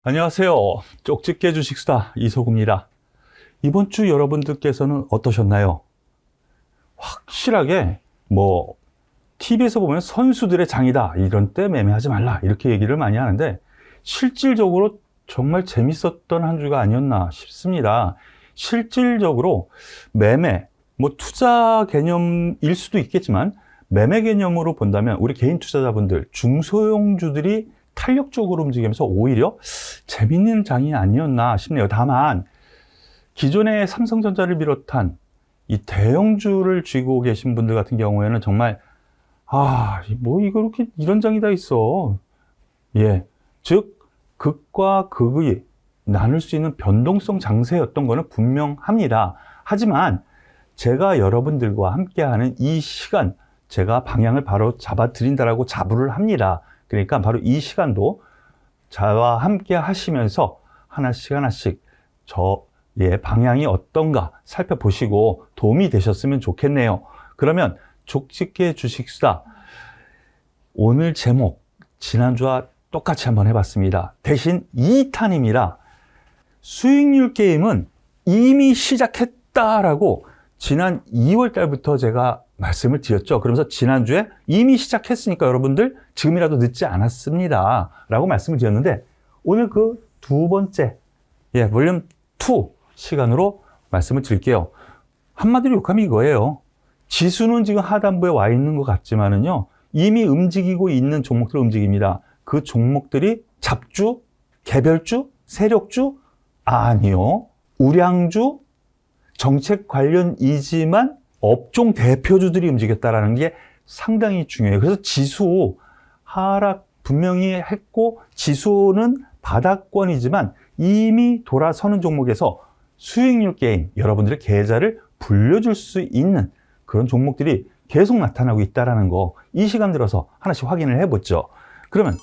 안녕하세요. 쪽집게 주식수다 이소구입니다. 이번 주 여러분들께서는 어떠셨나요? 확실하게 TV에서 보면 선수들의 장이다, 이런 때 매매하지 말라, 이렇게 얘기를 많이 하는데 실질적으로 정말 재밌었던 한 주가 아니었나 싶습니다. 실질적으로 매매, 투자 개념일 수도 있겠지만 매매 개념으로 본다면 우리 개인 투자자분들, 중소형주들이 탄력적으로 움직이면서 오히려 재밌는 장이 아니었나 싶네요. 다만 기존의 삼성전자를 비롯한 이 대형주를 쥐고 계신 분들 같은 경우에는 정말 이렇게 이런 장이 다 있어. 즉 극과 극이 나눌 수 있는 변동성 장세였던 거는 분명합니다. 하지만 제가 여러분들과 함께하는 이 시간, 제가 방향을 바로 잡아드린다라고 자부를 합니다. 그러니까 바로 이 시간도 저와 함께 하시면서 하나씩 저의 방향이 어떤가 살펴보시고 도움이 되셨으면 좋겠네요. 그러면 쪽집게 주식수다, 오늘 제목 지난주와 똑같이 한번 해봤습니다. 대신 2탄입니다. 수익률 게임은 이미 시작했다라고 지난 2월 달부터 제가 말씀을 드렸죠. 그러면서 지난주에 이미 시작했으니까 여러분들 지금이라도 늦지 않았습니다 라고 말씀을 드렸는데, 오늘 그 두 번째 볼륨 2 시간으로 말씀을 드릴게요. 한마디로 욕하면 이거예요. 지수는 지금 하단부에 와 있는 것 같지만은요, 이미 움직이고 있는 종목들 움직입니다. 그 종목들이 잡주, 개별주, 세력주? 아니요. 우량주, 정책 관련이지만 업종 대표주들이 움직였다라는 게 상당히 중요해요. 그래서 지수 하락 분명히 했고, 지수는 바닥권이지만 이미 돌아서는 종목에서 수익률 게임, 여러분들의 계좌를 불려줄 수 있는 그런 종목들이 계속 나타나고 있다는 거, 이 시간 들어서 하나씩 확인을 해보죠. 그러면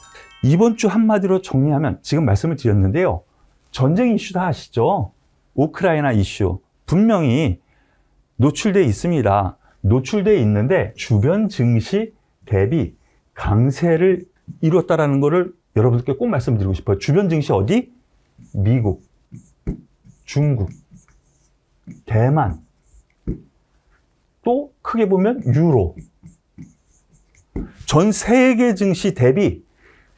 이번 주 한마디로 정리하면, 지금 말씀을 드렸는데요, 전쟁 이슈 다 아시죠? 우크라이나 이슈 분명히 노출되어 있습니다. 노출되어 있는데 주변 증시 대비 강세를 이뤘다라는 거를 여러분들께 꼭 말씀드리고 싶어요. 주변 증시 어디? 미국, 중국, 대만, 또 크게 보면 유로. 전 세계 증시 대비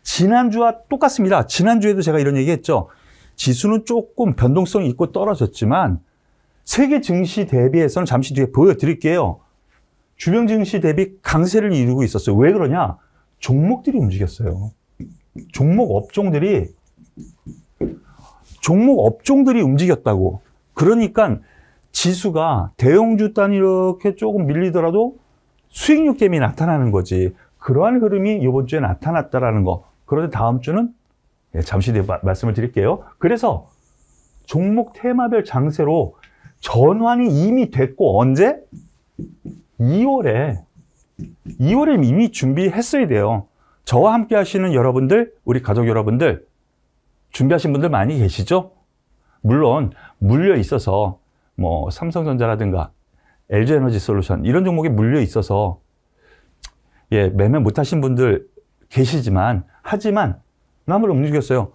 지난주와 똑같습니다. 지난주에도 제가 이런 얘기 했죠. 지수는 조금 변동성이 있고 떨어졌지만 세계 증시 대비해서는 잠시 뒤에 보여드릴게요. 주변 증시 대비 강세를 이루고 있었어요. 왜 그러냐? 종목들이 움직였어요. 종목 업종들이 움직였다고. 그러니까 지수가 대형주 단위 이렇게 조금 밀리더라도 수익률 게임이 나타나는 거지. 그러한 흐름이 이번 주에 나타났다라는 거. 그런데 다음 주는 잠시 뒤에 말씀을 드릴게요. 그래서 종목 테마별 장세로 전환이 이미 됐고, 언제? 2월에 이미 준비했어야 돼요. 저와 함께 하시는 여러분들, 우리 가족 여러분들, 준비하신 분들 많이 계시죠? 물론 물려 있어서 삼성전자라든가 LG에너지솔루션 이런 종목에 물려 있어서 매매 못 하신 분들 계시지만, 하지만 남을 움직였어요.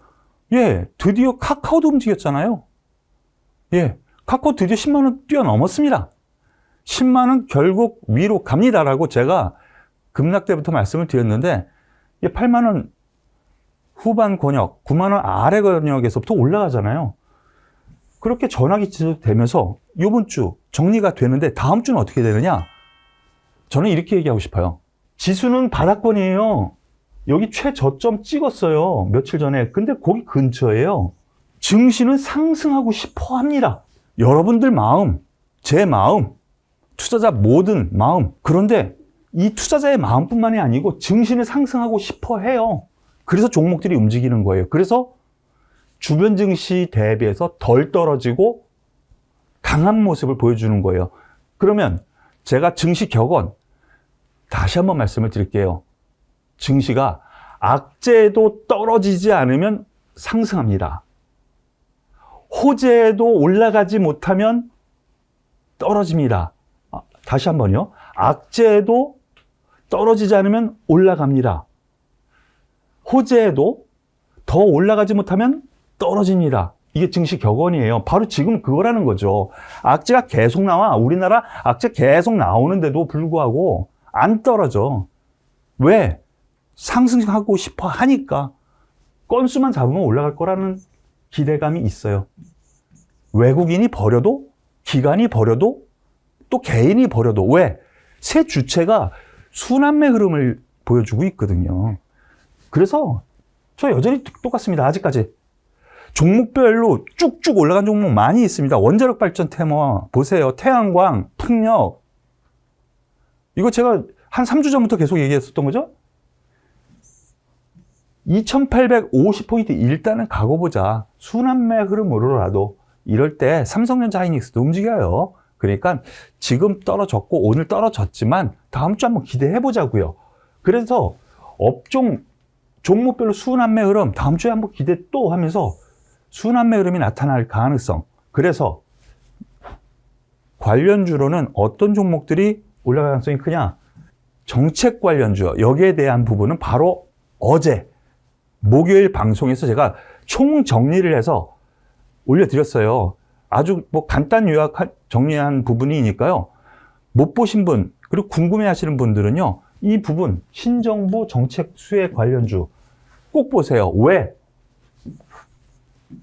드디어 카카오도 움직였잖아요. 카카오 드디어 10만 원 뛰어넘었습니다. 10만 원 결국 위로 갑니다라고 제가 급락 때부터 말씀을 드렸는데, 8만 원 후반 권역, 9만 원 아래 권역에서부터 올라가잖아요. 그렇게 전화기 되면서 이번 주 정리가 되는데, 다음 주는 어떻게 되느냐? 저는 이렇게 얘기하고 싶어요. 지수는 바닥권이에요. 여기 최저점 찍었어요, 며칠 전에. 근데 거기 근처예요. 증시는 상승하고 싶어 합니다. 여러분들 마음, 제 마음, 투자자 모든 마음. 그런데 이 투자자의 마음뿐만이 아니고 증시는 상승하고 싶어 해요. 그래서 종목들이 움직이는 거예요. 그래서 주변 증시 대비해서 덜 떨어지고 강한 모습을 보여주는 거예요. 그러면 제가 증시 격언 다시 한번 말씀을 드릴게요. 증시가 악재도 떨어지지 않으면 상승합니다. 호재도 올라가지 못하면 떨어집니다. 다시 한번요. 악재도 떨어지지 않으면 올라갑니다. 호재도 더 올라가지 못하면 떨어집니다. 이게 증시 격언이에요. 바로 지금 그거라는 거죠. 악재가 계속 나와. 우리나라 악재 계속 나오는데도 불구하고 안 떨어져. 왜? 상승하고 싶어 하니까. 건수만 잡으면 올라갈 거라는 기대감이 있어요. 외국인이 버려도, 기관이 버려도, 또 개인이 버려도. 왜? 세 주체가 순환매 흐름을 보여주고 있거든요. 그래서 저 여전히 똑같습니다. 아직까지. 종목별로 쭉쭉 올라간 종목 많이 있습니다. 원자력 발전 테마 보세요. 태양광, 풍력. 이거 제가 한 3주 전부터 계속 얘기했었던 거죠. 2850포인트 일단은 가고 보자. 순환매 흐름으로라도. 이럴 때 삼성전자 하이닉스도 움직여요. 그러니까 지금 떨어졌고 오늘 떨어졌지만 다음 주 한번 기대해 보자고요. 그래서 업종 종목별로 순환매 흐름 다음 주에 한번 기대 또 하면서 순환매 흐름이 나타날 가능성. 그래서 관련주로는 어떤 종목들이 올라갈 가능성이 크냐? 정책 관련주. 여기에 대한 부분은 바로 어제 목요일 방송에서 제가 총 정리를 해서 올려드렸어요. 아주 뭐 간단 요약 정리한 부분이니까요. 못 보신 분 그리고 궁금해 하시는 분들은요. 이 부분 신정부 정책 수혜 관련주 꼭 보세요. 왜?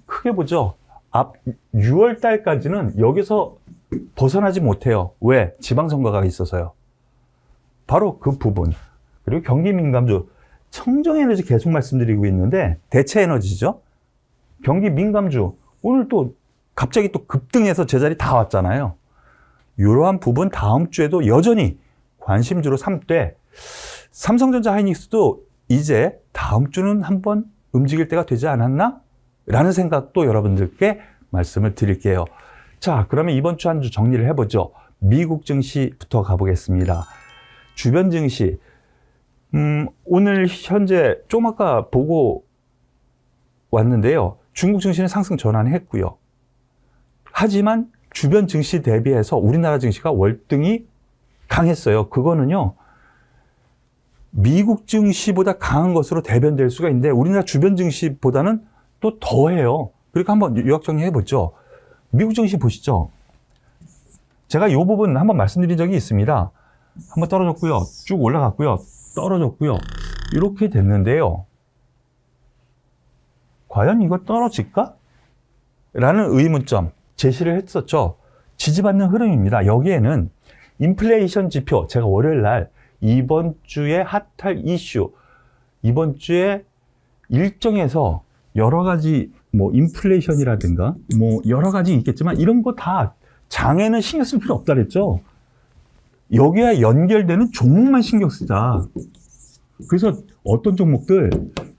크게 보죠. 앞 6월 달까지는 여기서 벗어나지 못해요. 왜? 지방선거가 있어서요. 바로 그 부분. 그리고 경기민감주 청정에너지 계속 말씀드리고 있는데 대체에너지죠. 경기민감주 오늘 또 갑자기 또 급등해서 제자리 다 왔잖아요. 이러한 부분 다음 주에도 여전히 관심주로 삼되 삼성전자 하이닉스도 이제 다음 주는 한번 움직일 때가 되지 않았나? 라는 생각도 여러분들께 말씀을 드릴게요. 자, 그러면 이번 주 한 주 정리를 해보죠. 미국 증시부터 가보겠습니다. 주변 증시 오늘 현재 좀 아까 보고 왔는데요. 중국 증시는 상승 전환했고요. 하지만 주변 증시 대비해서 우리나라 증시가 월등히 강했어요. 그거는요. 미국 증시보다 강한 것으로 대변될 수가 있는데 우리나라 주변 증시보다는 또 더해요. 그러니까 한번 요약 정리해보죠. 미국 증시 보시죠. 제가 이 부분 한번 말씀드린 적이 있습니다. 한번 떨어졌고요. 쭉 올라갔고요. 떨어졌고요. 이렇게 됐는데요. 과연 이거 떨어질까? 라는 의문점 제시를 했었죠. 지지받는 흐름입니다. 여기에는 인플레이션 지표, 제가 월요일 날 이번 주에 핫할 이슈, 이번 주에 일정에서 여러 가지 뭐 인플레이션이라든가 뭐 여러 가지 있겠지만 이런 거 다 장에는 신경 쓸 필요 없다 그랬죠. 여기에 연결되는 종목만 신경 쓰자. 그래서 어떤 종목들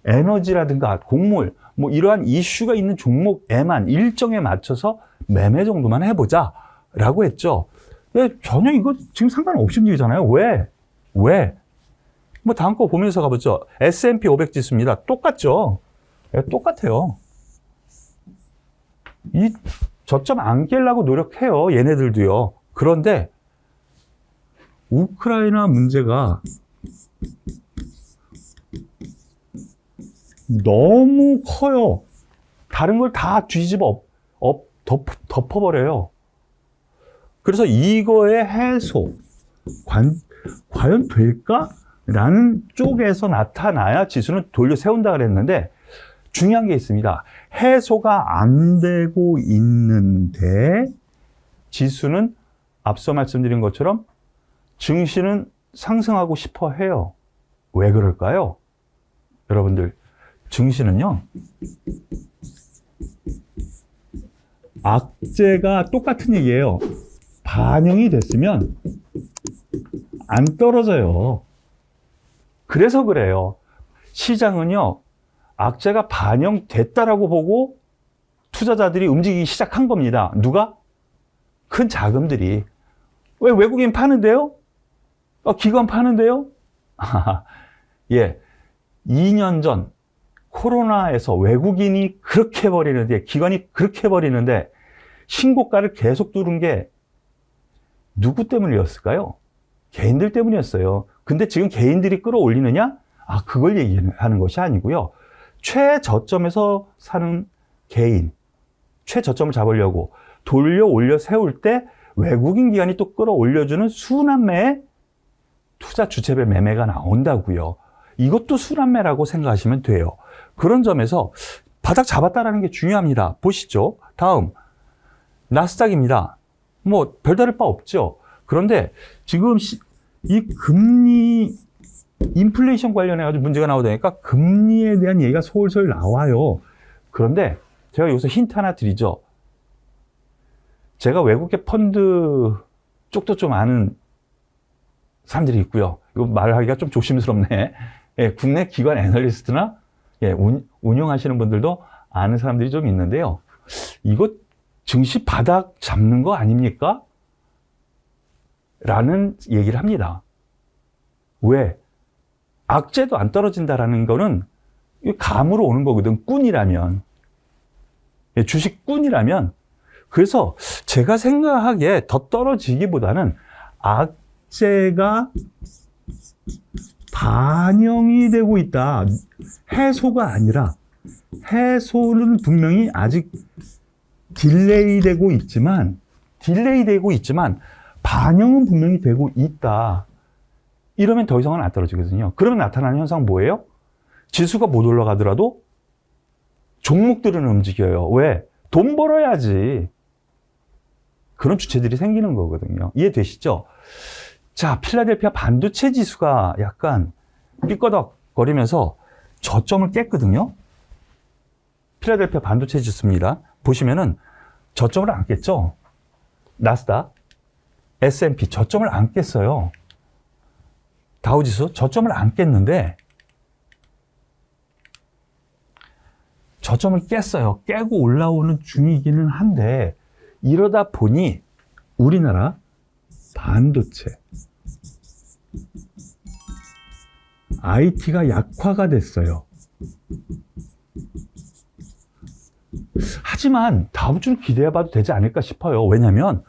에너지라든가 곡물 뭐 이러한 이슈가 있는 종목에만 일정에 맞춰서 매매 정도만 해보자 라고 했죠. 전혀 이거 지금 상관없이 움직이잖아요. 왜? 뭐 다음 거 보면서 가보죠. S&P 500 지수입니다. 똑같죠. 똑같아요. 이 저점 안 깨려고 노력해요. 얘네들도요. 그런데 우크라이나 문제가 너무 커요. 다른 걸 다 뒤집어 덮어버려요. 그래서 이거의 해소, 과연 될까? 라는 쪽에서 나타나야 지수는 돌려 세운다 그랬는데 중요한 게 있습니다. 해소가 안 되고 있는데 지수는 앞서 말씀드린 것처럼 증시는 상승하고 싶어 해요. 왜 그럴까요? 여러분들, 증시는요, 악재가 똑같은 얘기예요. 반영이 됐으면 안 떨어져요. 그래서 그래요. 시장은요, 악재가 반영됐다라고 보고 투자자들이 움직이기 시작한 겁니다. 누가? 큰 자금들이. 왜 외국인 파는데요? 기관 파는데요? 예. 2년 전 코로나에서 외국인이 그렇게 버리는데, 기관이 그렇게 버리는데 신고가를 계속 뚫은 게 누구 때문이었을까요? 개인들 때문이었어요. 근데 지금 개인들이 끌어올리느냐? 그걸 얘기하는 것이 아니고요. 최저점에서 사는 개인, 최저점을 잡으려고 돌려 올려 세울 때 외국인 기관이 또 끌어올려주는 순환매의 투자 주체별 매매가 나온다고요. 이것도 순환매라고 생각하시면 돼요. 그런 점에서 바닥 잡았다라는 게 중요합니다. 보시죠. 다음 나스닥입니다. 뭐 별다를 바 없죠. 그런데 지금 이 금리 인플레이션 관련해 가지고 문제가 나오다니까 금리에 대한 얘기가 솔솔 나와요. 그런데 제가 여기서 힌트 하나 드리죠. 제가 외국계 펀드 쪽도 좀 아는 사람들이 있고요. 이거 말하기가 좀 조심스럽네. 예, 국내 기관 애널리스트나 예, 운영하시는 분들도 아는 사람들이 좀 있는데요. 이거 증시 바닥 잡는 거 아닙니까? 라는 얘기를 합니다. 왜? 악재도 안 떨어진다라는 거는 감으로 오는 거거든. 꾼이라면. 예, 주식꾼이라면. 그래서 제가 생각하기에 더 떨어지기보다는 악재가 반영이 되고 있다. 해소가 아니라 해소는 분명히 아직 딜레이 되고 있지만 반영은 분명히 되고 있다. 이러면 더 이상은 안 떨어지거든요. 그러면 나타나는 현상은 뭐예요? 지수가 못 올라가더라도 종목들은 움직여요. 왜? 돈 벌어야지. 그런 주체들이 생기는 거거든요. 이해되시죠? 자, 필라델피아 반도체 지수가 약간 삐꺼덕거리면서 저점을 깼거든요. 필라델피아 반도체 지수입니다. 보시면은 저점을 안 깼죠? 나스닥, S&P 저점을 안 깼어요. 다우지수 저점을 안 깼는데 저점을 깼어요. 깨고 올라오는 중이기는 한데 이러다 보니 우리나라 반도체 IT가 약화가 됐어요. 하지만 다음 주는 기대해봐도 되지 않을까 싶어요. 왜냐하면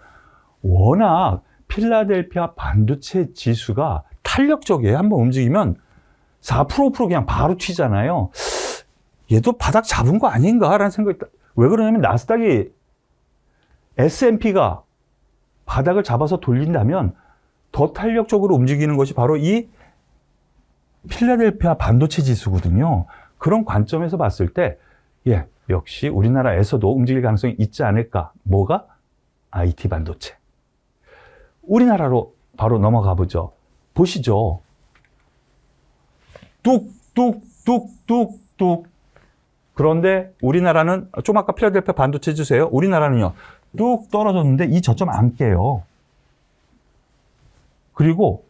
워낙 필라델피아 반도체 지수가 탄력적이에요. 한번 움직이면 4% 그냥 바로 튀잖아요. 얘도 바닥 잡은 거 아닌가라는 생각이. 왜 그러냐면 나스닥이 S&P가 바닥을 잡아서 돌린다면 더 탄력적으로 움직이는 것이 바로 이 필라델피아 반도체 지수거든요. 그런 관점에서 봤을 때 예, 역시 우리나라에서도 움직일 가능성이 있지 않을까. 뭐가? IT 반도체. 우리나라로 바로 넘어가 보죠. 보시죠. 뚝뚝뚝뚝뚝. 그런데 우리나라는 좀 아까 필라델피아 반도체 주세요. 우리나라는요. 뚝 떨어졌는데 이 저점 안 깨요. 그리고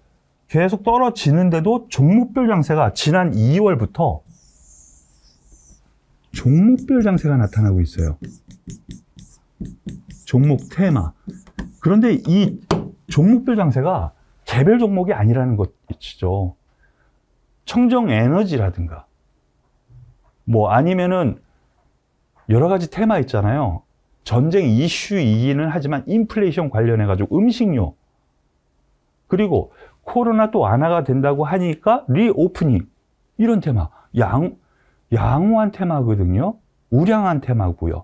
계속 떨어지는데도 종목별 장세가 지난 2월부터 종목별 장세가 나타나고 있어요. 종목 테마. 그런데 이 종목별 장세가 개별 종목이 아니라는 것이죠. 청정 에너지라든가 뭐 아니면은 여러 가지 테마 있잖아요. 전쟁 이슈이기는 하지만 인플레이션 관련해 가지고 음식료 그리고 코로나 또 완화가 된다고 하니까 리오프닝 이런 테마 양호한 테마거든요. 우량한 테마고요.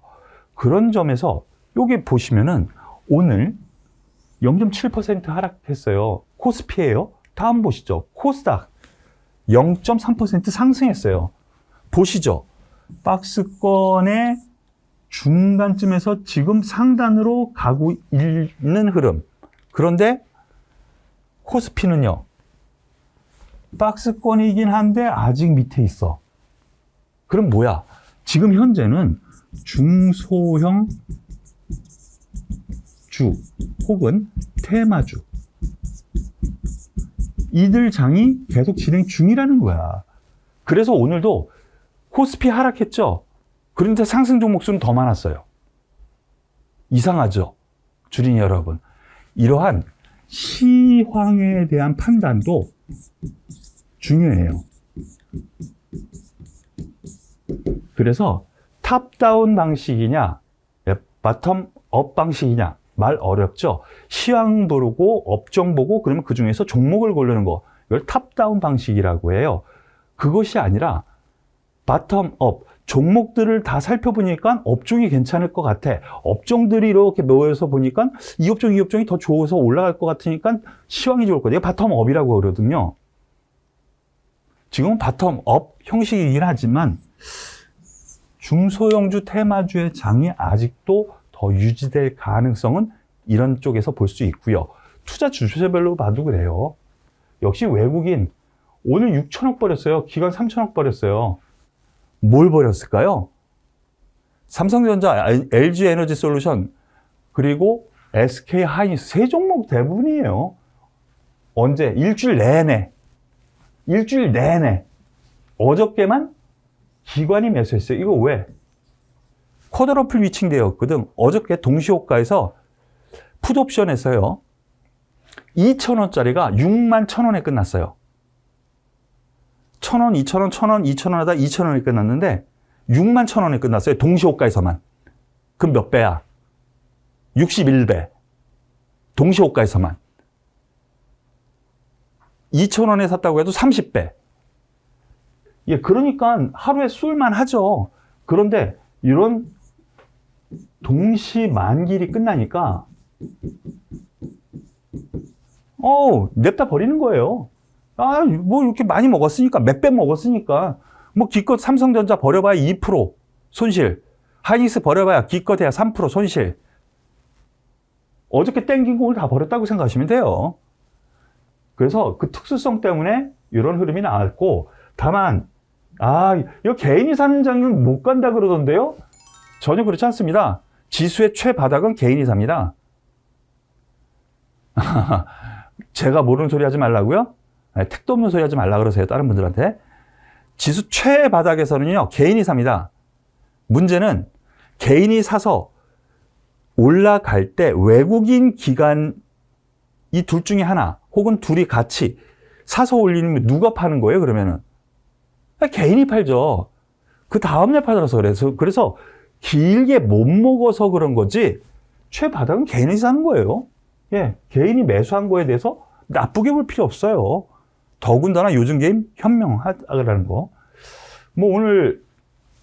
그런 점에서 여기 보시면은 오늘 0.7% 하락했어요. 코스피예요. 다음 보시죠. 코스닥 0.3% 상승했어요. 보시죠. 박스권의 중간쯤에서 지금 상단으로 가고 있는 흐름. 그런데 코스피는요. 박스권이긴 한데 아직 밑에 있어. 그럼 뭐야? 지금 현재는 중소형 주 혹은 테마주 이들 장이 계속 진행 중이라는 거야. 그래서 오늘도 코스피 하락했죠. 그런데 상승 종목 수는 더 많았어요. 이상하죠? 주린이 여러분. 이러한 시황에 대한 판단도 중요해요. 그래서 탑다운 방식이냐 바텀업 방식이냐 말 어렵죠. 시황 보고 업종 보고 그러면 그 중에서 종목을 고르는 거 이걸 탑다운 방식이라고 해요. 그것이 아니라 바텀업. 종목들을 다 살펴보니까 업종이 괜찮을 것 같아. 업종들이 이렇게 모여서 보니까 이 업종이 더 좋아서 올라갈 것 같으니까 시황이 좋을 거예요. 이게 바텀업이라고 그러거든요. 지금은 바텀업 형식이긴 하지만 중소형주 테마주의 장이 아직도 더 유지될 가능성은 이런 쪽에서 볼 수 있고요. 투자 주체별로 봐도 그래요. 역시 외국인 오늘 6천억 버렸어요. 기관 3천억 버렸어요. 뭘 버렸을까요? 삼성전자, LG에너지솔루션, 그리고 SK하이닉스 세 종목 대부분이에요. 언제? 일주일 내내. 어저께만 기관이 매수했어요. 이거 왜? 쿼드러플 위칭되었거든. 어저께 동시호가에서 풋옵션에서요. 2,000원짜리가 6만 1,000원에 끝났어요. 1,000원, 2,000원, 1,000원, 2,000원 하다 2,000원에 끝났는데 6만 1,000원에 끝났어요. 동시호가에서만. 그럼 몇 배야? 61배. 동시호가에서만. 2,000원에 샀다고 해도 30배. 예, 그러니까 하루에 쏠만 하죠. 그런데 이런 동시 만길이 끝나니까 냅다 버리는 거예요. 뭐 이렇게 많이 먹었으니까, 몇 배 먹었으니까, 뭐 기껏 삼성전자 버려봐야 2% 손실, 하이닉스 버려봐야 기껏해야 3% 손실. 어저께 땡긴 거 오늘 다 버렸다고 생각하시면 돼요. 그래서 그 특수성 때문에 이런 흐름이 나왔고, 다만, 이거 개인이 사는 장은 못 간다 그러던데요? 전혀 그렇지 않습니다. 지수의 최바닥은 개인이 삽니다. 제가 모르는 소리 하지 말라고요? 택도 없는 소리 하지 말라 그러세요, 다른 분들한테. 지수 최바닥에서는요, 개인이 삽니다. 문제는 개인이 사서 올라갈 때 외국인 기관 이 둘 중에 하나 혹은 둘이 같이 사서 올리면 누가 파는 거예요, 그러면은? 개인이 팔죠. 그 다음날 팔아서 그래서 길게 못 먹어서 그런 거지 최바닥은 개인이 사는 거예요. 예, 개인이 매수한 거에 대해서 나쁘게 볼 필요 없어요. 더군다나 요즘 게임 현명하다는 거. 뭐 오늘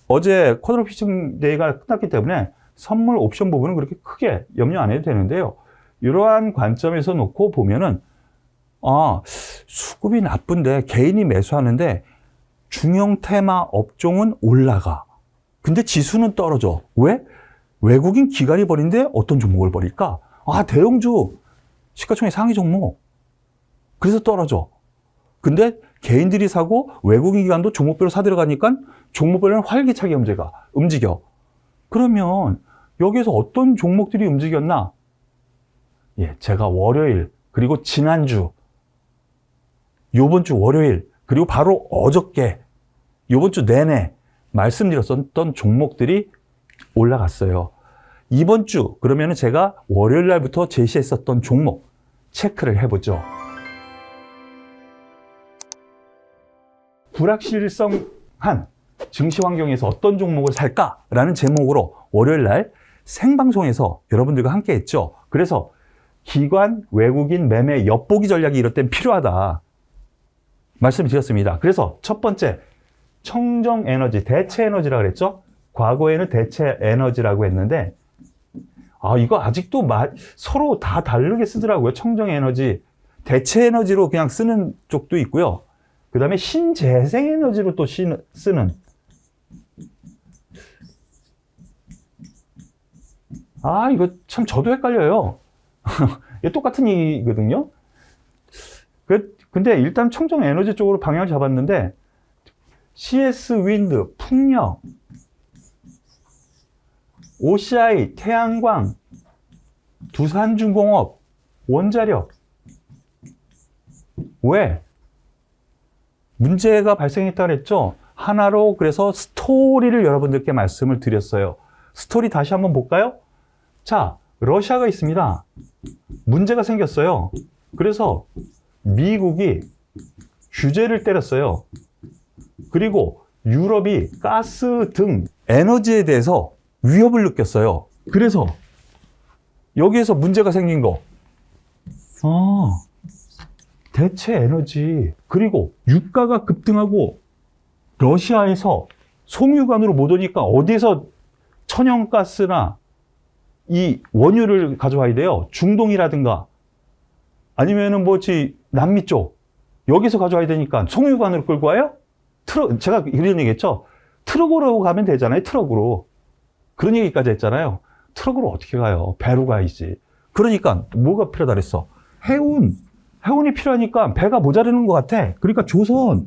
어제 쿼드러플 피칭 데이가 끝났기 때문에 선물 옵션 부분은 그렇게 크게 염려 안 해도 되는데요. 이러한 관점에서 놓고 보면은 수급이 나쁜데 개인이 매수하는데 중형 테마 업종은 올라가. 근데 지수는 떨어져. 왜? 외국인 기관이 버린데 어떤 종목을 버릴까? 대형주 시가총액 상위 종목. 그래서 떨어져. 근데 개인들이 사고 외국인 기관도 종목별로 사들어가니까 종목별로는 활기차게 움직여. 그러면 여기에서 어떤 종목들이 움직였나? 예, 제가 월요일 그리고 지난주 요번 주 월요일 그리고 바로 어저께 요번 주 내내 말씀드렸던 종목들이 올라갔어요. 이번 주 그러면은 제가 월요일 날부터 제시했었던 종목 체크를 해보죠. 불확실성한 증시 환경에서 어떤 종목을 살까라는 제목으로 월요일 날 생방송에서 여러분들과 함께 했죠. 그래서 기관 외국인 매매 엿보기 전략이 이럴 땐 필요하다 말씀드렸습니다. 그래서 첫 번째 청정에너지, 대체에너지라고 그랬죠. 과거에는 대체에너지라고 했는데 이거 아직도 서로 다 다르게 쓰더라고요. 청정에너지, 대체에너지로 그냥 쓰는 쪽도 있고요. 그 다음에 신재생에너지로 또 쓰는. 이거 참 저도 헷갈려요. 이게 똑같은 얘기거든요. 근데 일단 청정에너지 쪽으로 방향을 잡았는데 CS 윈드, 풍력, OCI, 태양광, 두산중공업, 원자력. 왜? 문제가 발생했다고 그랬죠? 하나로 그래서 스토리를 여러분들께 말씀을 드렸어요. 스토리 다시 한번 볼까요? 자, 러시아가 있습니다. 문제가 생겼어요. 그래서 미국이 규제를 때렸어요. 그리고 유럽이 가스 등 에너지에 대해서 위협을 느꼈어요. 그래서 여기에서 문제가 생긴 거. 대체 에너지. 그리고 유가가 급등하고 러시아에서 송유관으로 못 오니까 어디서 천연가스나 이 원유를 가져와야 돼요? 중동이라든가 아니면은 남미 쪽 여기서 가져와야 되니까 송유관으로 끌고 와요? 제가 이런 얘기 했죠? 트럭으로 가면 되잖아요, 트럭으로. 그런 얘기까지 했잖아요. 트럭으로 어떻게 가요? 배로 가야지. 그러니까 뭐가 필요하다 그랬어? 해운이 필요하니까 배가 모자르는 것 같아. 그러니까 조선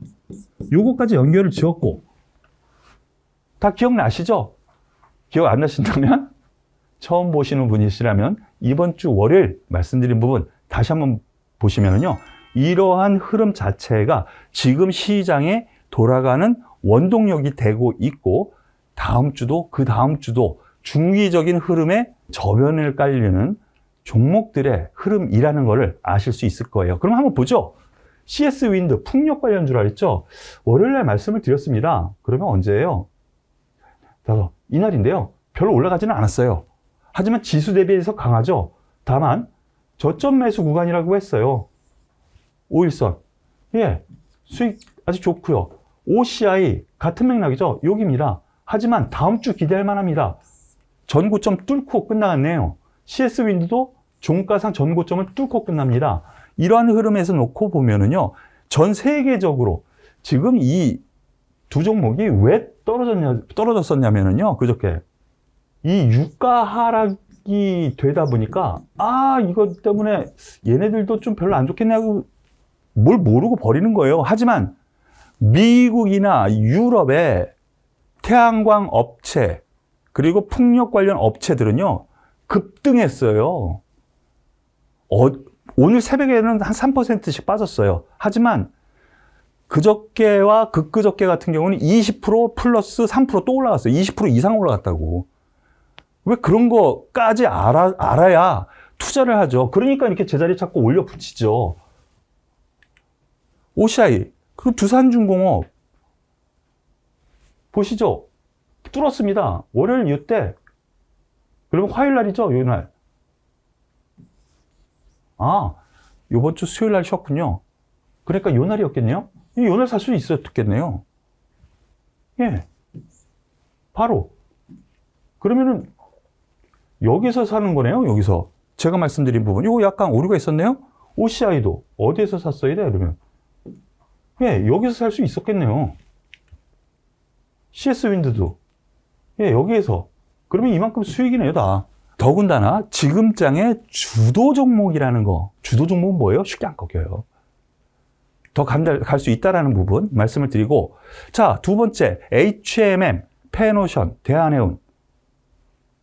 요거까지 연결을 지었고 다 기억나시죠? 기억 안 나신다면 처음 보시는 분이시라면 이번 주 월요일 말씀드린 부분 다시 한번 보시면은요, 이러한 흐름 자체가 지금 시장에 돌아가는 원동력이 되고 있고 다음 주도 그 다음 주도 중기적인 흐름에 저변을 깔리는 종목들의 흐름이라는 것을 아실 수 있을 거예요. 그럼 한번 보죠. CS 윈드 풍력 관련주라 했죠. 월요일날 말씀을 드렸습니다. 그러면 언제예요? 이날인데요. 별로 올라가지는 않았어요. 하지만 지수 대비해서 강하죠. 다만 저점 매수 구간이라고 했어요. 5일선. 예, 수익 아주 좋고요. OCI 같은 맥락이죠. 여기입니다. 하지만 다음 주 기대할 만합니다. 전고점 뚫고 끝나갔네요. CS 윈드도 종가상 전고점을 뚫고 끝납니다. 이러한 흐름에서 놓고 보면은요, 전 세계적으로 지금 이 두 종목이 왜 떨어졌었냐면은요, 그저께 이 유가 하락이 되다 보니까 이것 때문에 얘네들도 좀 별로 안 좋겠냐고 뭘 모르고 버리는 거예요. 하지만 미국이나 유럽의 태양광 업체 그리고 풍력 관련 업체들은요 급등했어요. 오늘 새벽에는 한 3%씩 빠졌어요. 하지만 그저께와 그저께 같은 경우는 20% 플러스 3% 또 올라갔어요. 20% 이상 올라갔다고. 왜 그런 거까지 알아야 투자를 하죠. 그러니까 이렇게 제자리 찾고 올려 붙이죠. OCI, 그리고 두산중공업 보시죠. 뚫었습니다. 월요일 이때. 그러면 화요일 날이죠, 요날. 요번 주 수요일 날 쉬었군요. 그러니까 요날이었겠네요. 요날 살 수 있었겠네요. 예. 바로. 그러면은 여기서 사는 거네요, 여기서. 제가 말씀드린 부분. 이거 약간 오류가 있었네요. OCI도 어디에서 샀어야 돼, 그러면? 예, 여기서 살 수 있었겠네요. CS 윈드도. 예, 여기에서. 그러면 이만큼 수익이네요, 다. 더군다나 지금장의 주도 종목이라는 거. 주도 종목은 뭐예요? 쉽게 안 꺾여요. 더 갈 수 있다는 부분 말씀을 드리고, 자, 두 번째, HMM, 페노션, 대한해운.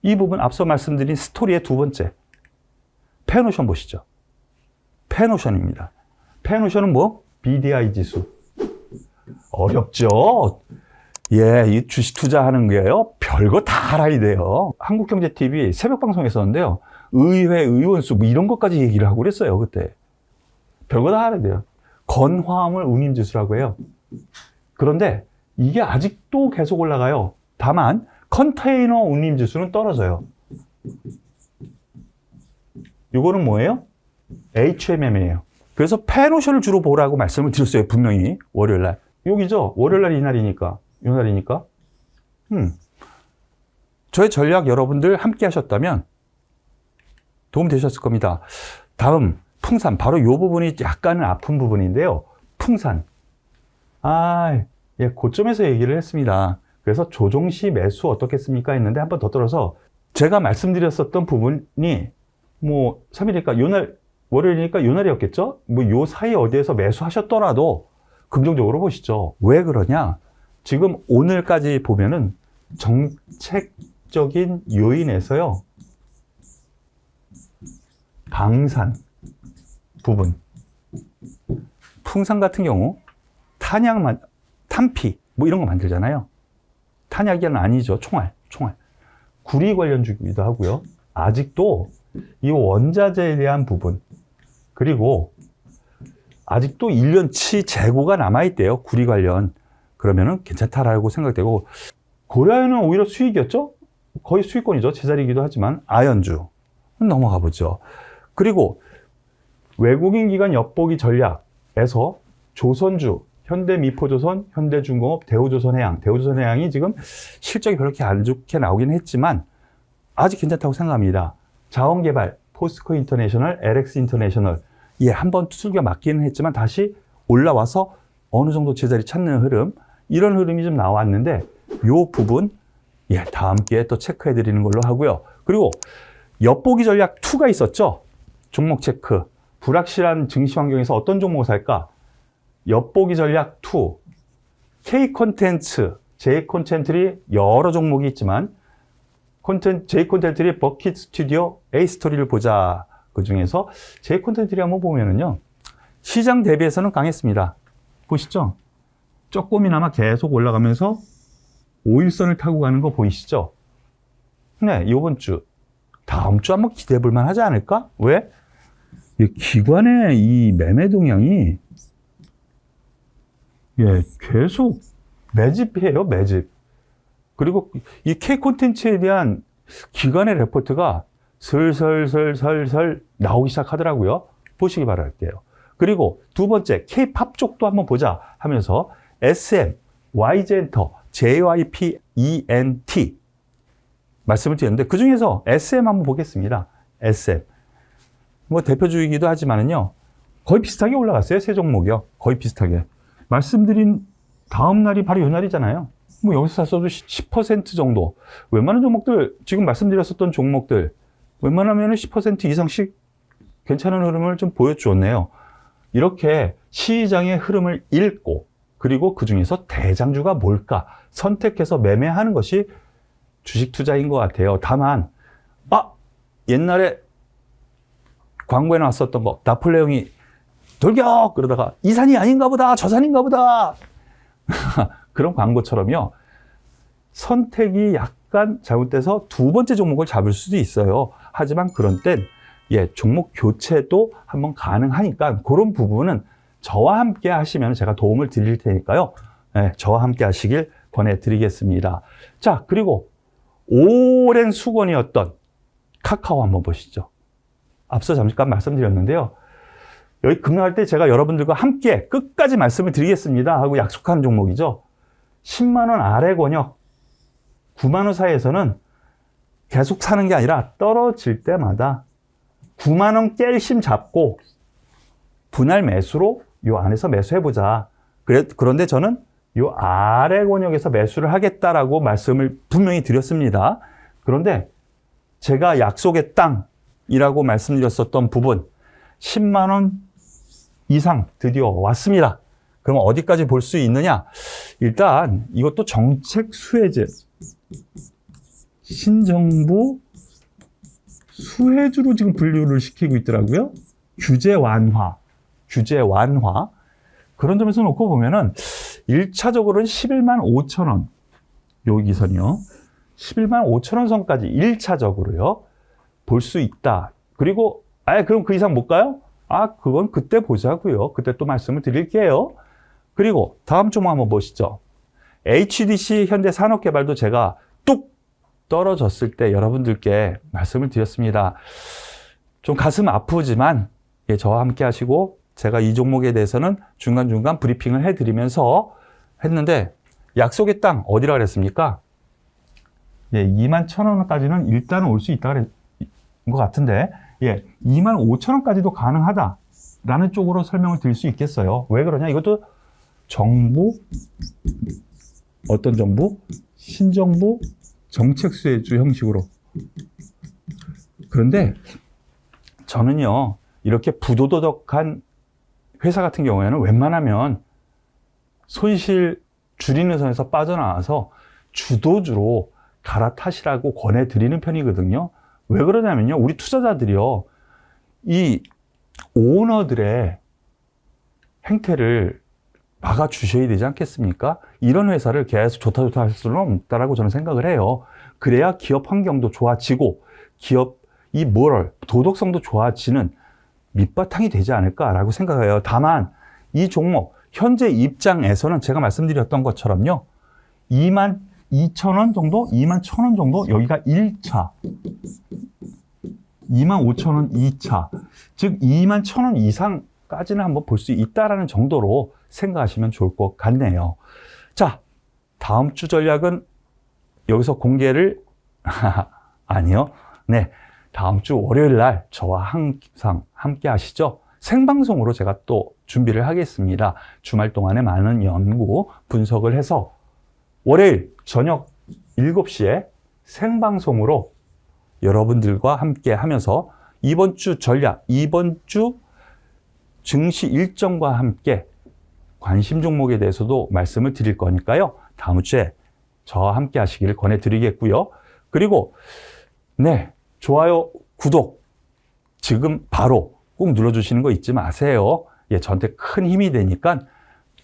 이 부분 앞서 말씀드린 스토리의 두 번째. 페노션 보시죠. 페노션입니다. 페노션은 뭐? BDI 지수. 어렵죠? 예, 이 주식 투자하는 게요, 별거 다 알아야 돼요. 한국경제TV 새벽 방송 했었는데요, 의회 의원수 뭐 이런 것까지 얘기를 하고 그랬어요, 그때. 별거 다 알아야 돼요. 건화물 운임지수라고 해요. 그런데 이게 아직도 계속 올라가요. 다만 컨테이너 운임지수는 떨어져요. 이거는 뭐예요? HMM이에요. 그래서 페노션을 주로 보라고 말씀을 드렸어요, 분명히. 월요일날. 여기죠? 월요일날 이날이니까. 요날이니까. 저의 전략 여러분들 함께 하셨다면 도움 되셨을 겁니다. 다음, 풍산. 바로 이 부분이 약간은 아픈 부분인데요. 풍산. 예, 고점에서 얘기를 했습니다. 그래서 조정시 매수 어떻겠습니까? 했는데 한 번 더 떨어서 제가 말씀드렸었던 부분이 뭐 3일이니까 요날, 월요일이니까 요날이었겠죠? 뭐 요 사이 어디에서 매수하셨더라도 긍정적으로 보시죠. 왜 그러냐? 지금 오늘까지 보면은 정책적인 요인에서요, 방산 부분, 풍산 같은 경우 탄피 뭐 이런 거 만들잖아요. 탄약이 아니죠. 총알. 구리 관련주기도 하고요. 아직도 이 원자재에 대한 부분, 그리고 아직도 1년치 재고가 남아있대요. 구리 관련. 그러면은 괜찮다라고 생각되고, 고려아연은 오히려 수익이었죠? 거의 수익권이죠. 제자리이기도 하지만. 아연주. 넘어가 보죠. 그리고 외국인 기관 엿보기 전략에서 조선주, 현대미포조선, 현대중공업, 대우조선해양. 대우조선해양이 지금 실적이 별로 그렇게 안 좋게 나오긴 했지만 아직 괜찮다고 생각합니다. 자원개발, 포스코 인터내셔널, LX 인터내셔널. 예, 한번 투술기가 맞기는 했지만 다시 올라와서 어느 정도 제자리 찾는 흐름, 이런 흐름이 좀 나왔는데 요 부분 예, 다음 기회에 또 체크해 드리는 걸로 하고요. 그리고 엿보기 전략 2가 있었죠. 종목 체크. 불확실한 증시 환경에서 어떤 종목을 살까? 엿보기 전략 2. K 콘텐츠, J 콘텐츠리 여러 종목이 있지만 J 콘텐츠리 버킷 스튜디오 A 스토리를 보자. 그 중에서 J 콘텐츠리 한번 보면은요. 시장 대비해서는 강했습니다. 보시죠? 조금이나마 계속 올라가면서 5일선을 타고 가는 거 보이시죠? 네, 이번 주, 다음 주 한번 기대해 볼 만 하지 않을까? 왜? 이 기관의 이 매매 동향이 예, 계속 매집해요, 매집. 그리고 이 K 콘텐츠에 대한 기관의 레포트가 슬슬슬슬슬 나오기 시작하더라고요. 보시기 바랄게요. 그리고 두 번째, K-팝 쪽도 한번 보자 하면서 SM, YG엔터, JYPENT 말씀을 드렸는데 그 중에서 SM 한번 보겠습니다. SM. 뭐 대표주이기도 하지만은요. 거의 비슷하게 올라갔어요. 세 종목이요. 거의 비슷하게. 말씀드린 다음 날이 바로 이 날이잖아요. 뭐 여기서 샀어도 10% 정도. 웬만한 종목들, 지금 말씀드렸었던 종목들, 웬만하면 10% 이상씩 괜찮은 흐름을 좀 보여주었네요. 이렇게 시장의 흐름을 읽고, 그리고 그 중에서 대장주가 뭘까 선택해서 매매하는 것이 주식 투자인 것 같아요. 다만, 옛날에 광고에 나왔었던 거, 나폴레옹이 돌격! 그러다가 이 산이 아닌가 보다, 저 산인가 보다. 그런 광고처럼요. 선택이 약간 잘못돼서 두 번째 종목을 잡을 수도 있어요. 하지만 그런 땐 예, 종목 교체도 한번 가능하니까 그런 부분은 저와 함께 하시면 제가 도움을 드릴 테니까요. 예, 저와 함께 하시길 권해드리겠습니다. 자, 그리고 오랜 수건이었던 카카오 한번 보시죠. 앞서 잠깐 말씀드렸는데요. 여기 급락할 때 제가 여러분들과 함께 끝까지 말씀을 드리겠습니다 하고 약속한 종목이죠. 10만 원 아래 권역 9만 원 사이에서는 계속 사는 게 아니라 떨어질 때마다 9만 원 깰심 잡고 분할 매수로 요 안에서 매수해보자. 그런데 저는 요 아래 권역에서 매수를 하겠다라고 말씀을 분명히 드렸습니다. 그런데 제가 약속의 땅이라고 말씀드렸었던 부분 10만 원 이상 드디어 왔습니다. 그럼 어디까지 볼 수 있느냐? 일단 이것도 정책 수혜제, 신정부 수혜주로 지금 분류를 시키고 있더라고요. 규제 완화. 그런 점에서 놓고 보면은 1차적으로는 11만 5천 원. 여기선요. 11만 5천 원 선까지 1차적으로요. 볼 수 있다. 그리고 그럼 그 이상 못 가요? 그건 그때 보자고요. 그때 또 말씀을 드릴게요. 그리고 다음 종목 한번 보시죠. HDC 현대산업개발도 제가 뚝 떨어졌을 때 여러분들께 말씀을 드렸습니다. 좀 가슴 아프지만 예, 저와 함께 하시고 제가 이 종목에 대해서는 중간중간 브리핑을 해드리면서 했는데 약속의 땅 어디라 그랬습니까? 예, 2만 1,000원까지는 일단은 올 수 있다 그랬 것 같은데 예, 2만 5천 원까지도 가능하다라는 쪽으로 설명을 드릴 수 있겠어요. 왜 그러냐? 이것도 정부, 어떤 정부? 신정부 정책 수혜주 형식으로. 그런데 저는요, 이렇게 부도덕한 회사 같은 경우에는 웬만하면 손실 줄이는 선에서 빠져나와서 주도주로 갈아타시라고 권해드리는 편이거든요. 왜 그러냐면요, 우리 투자자들이요, 이 오너들의 행태를 막아주셔야 되지 않겠습니까? 이런 회사를 계속 좋다 할 수는 없다라고 저는 생각을 해요. 그래야 기업 환경도 좋아지고 기업 이 모럴, 도덕성도 좋아지는 밑바탕이 되지 않을까라고 생각해요. 다만 이 종목 현재 입장에서는 제가 말씀드렸던 것처럼요, 2만 2천 원 정도, 2만 1천 원 정도, 여기가 1차, 2만 5천 원 2차, 즉 2만 1천 원 이상까지는 한번 볼 수 있다라는 정도로 생각하시면 좋을 것 같네요. 자, 다음 주 전략은 여기서 공개를 아니요. 네, 다음 주 월요일 날 저와 항상 함께 하시죠. 생방송으로 제가 또 준비를 하겠습니다. 주말 동안에 많은 연구, 분석을 해서 월요일 저녁 7시에 생방송으로 여러분들과 함께 하면서 이번 주 전략, 이번 주 증시 일정과 함께 관심 종목에 대해서도 말씀을 드릴 거니까요. 다음 주에 저와 함께 하시기를 권해드리겠고요. 그리고 네, 좋아요, 구독 지금 바로 꼭 눌러주시는 거 잊지 마세요. 예, 저한테 큰 힘이 되니까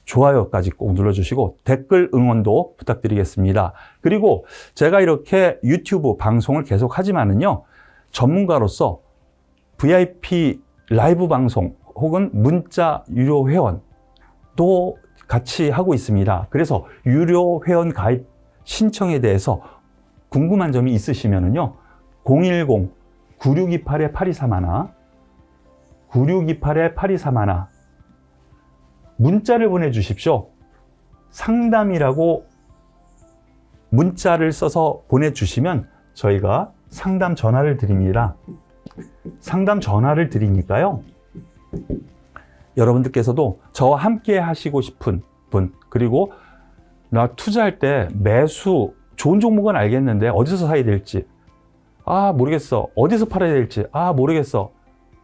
좋아요까지 꼭 눌러주시고 댓글 응원도 부탁드리겠습니다. 그리고 제가 이렇게 유튜브 방송을 계속 하지만은요, 전문가로서 VIP 라이브 방송 혹은 문자 유료 회원도 같이 하고 있습니다. 그래서 유료 회원 가입 신청에 대해서 궁금한 점이 있으시면은요, 010-9628-8231 9628-8231 문자를 보내주십시오. 상담이라고 문자를 써서 보내주시면 저희가 상담 전화를 드립니다. 상담 전화를 드리니까요, 여러분들께서도 저와 함께 하시고 싶은 분, 그리고 나 투자할 때 매수 좋은 종목은 알겠는데 어디서 사야 될지 모르겠어, 어디서 팔아야 될지 모르겠어,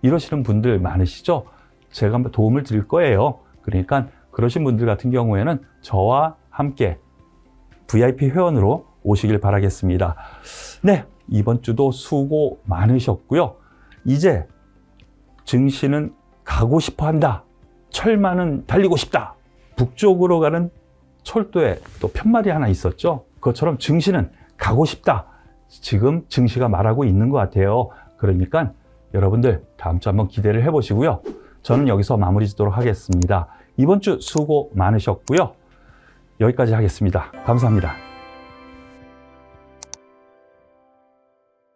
이러시는 분들 많으시죠? 제가 한번 도움을 드릴 거예요. 그러니까 그러신 분들 같은 경우에는 저와 함께 VIP 회원으로 오시길 바라겠습니다. 네, 이번 주도 수고 많으셨고요. 이제 증시는 가고 싶어 한다. 철만은 달리고 싶다. 북쪽으로 가는 철도에 또 편말이 하나 있었죠. 그것처럼 증시는 가고 싶다. 지금 증시가 말하고 있는 것 같아요. 그러니까 여러분들 다음 주 한번 기대를 해보시고요. 저는 여기서 마무리 짓도록 하겠습니다. 이번 주 수고 많으셨고요. 여기까지 하겠습니다. 감사합니다.